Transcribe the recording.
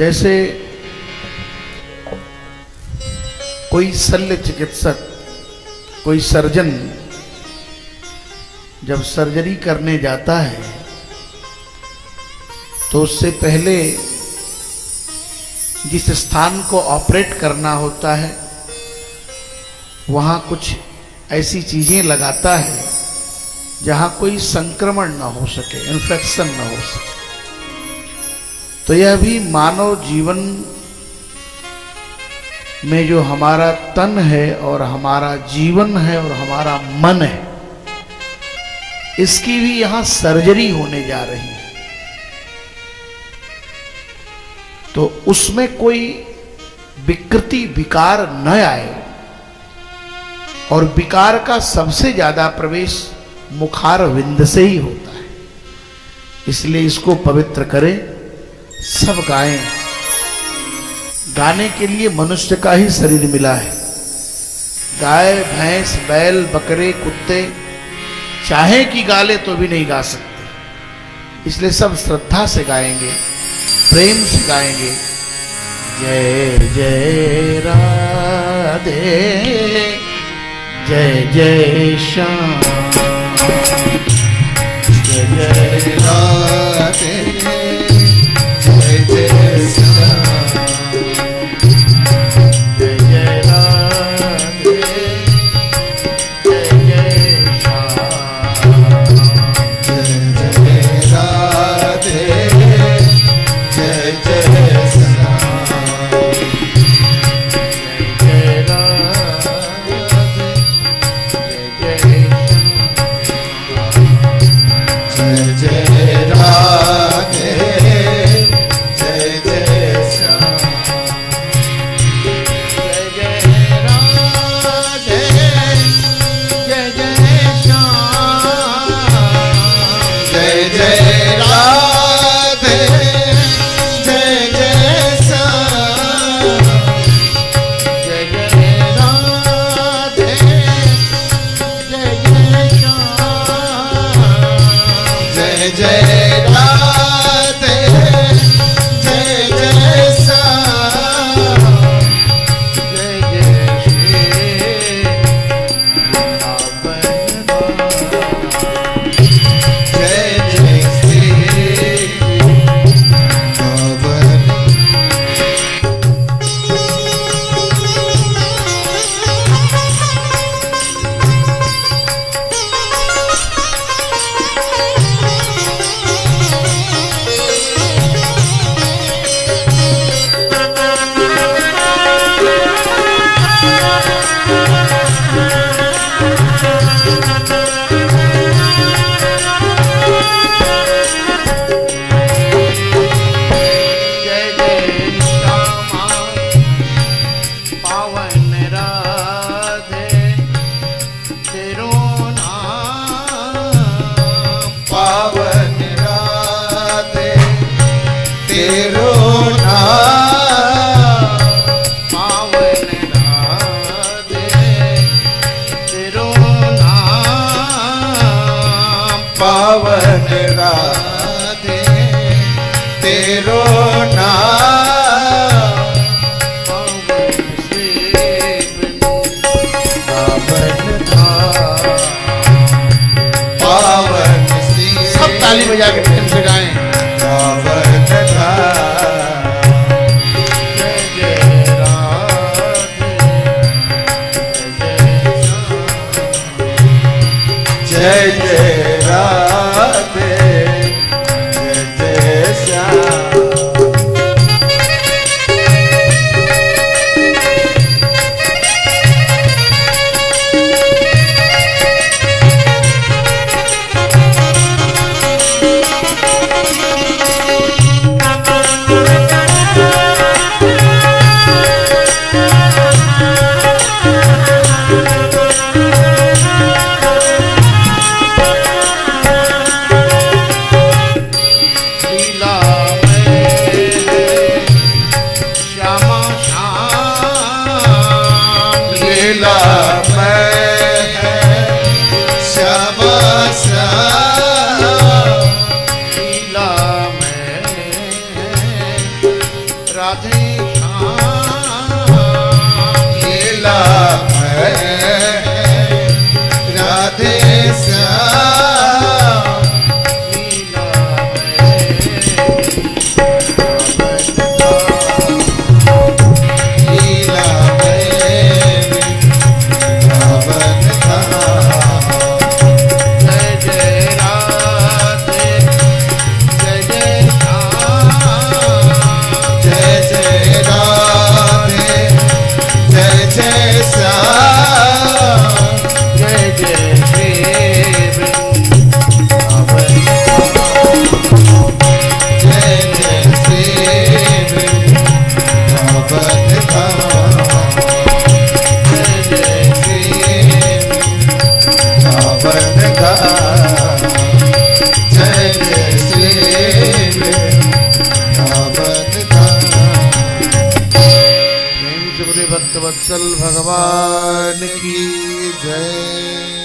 जैसे कोई शल्य चिकित्सक, कोई सर्जन जब सर्जरी करने जाता है तो उससे पहले जिस स्थान को ऑपरेट करना होता है वहाँ कुछ ऐसी चीजें लगाता है जहाँ कोई संक्रमण ना हो सके, इन्फेक्शन ना हो सके। तो यह भी मानव जीवन में जो हमारा तन है और हमारा जीवन है और हमारा मन है, इसकी भी यहां सर्जरी होने जा रही है। तो उसमें कोई विकृति, विकार न आए। और विकार का सबसे ज्यादा प्रवेश मुखार विंद से ही होता है, इसलिए इसको पवित्र करें, सब गाएं। गाने के लिए मनुष्य का ही शरीर मिला है। गाय, भैंस, बैल, बकरे, कुत्ते चाहे कि गाले तो भी नहीं गा सकते, इसलिए सब श्रद्धा से गाएंगे, प्रेम से गाएंगे। जय जय राधे, जय जय श्याम, जय जय राधे, जय जय श्याम, जय जय राधे, जय जय श्याम, जय जय राधे, जय जय श्याम, जय जय राधे, जय जय श्याम, जय जय राधे, जय जय श्याम, जय जय राधे, जय जय श्याम, जय जय राधे, जय जय श्याम, जय जय राधे, जय जय श्याम, जय जय राधे, जय जय श्याम, जय जय श्री वृंदावन धाम, जय जय श्री वृंदावन। जय जय श्यामा पावन राधे, तेरो नाम पावन राधे, तेरो नाम पावन राधे, तेरो नाम पावन राधे, तेरो नाम पावन श्री वृंदावन धाम, पावन श्री। सब ताली बजा के प्रेम से गाएं। पावन धाम, जय जय राधे, जय जय राधे, जय जय श्याम, सूर्य भक्त वत्सल भगवान की जय।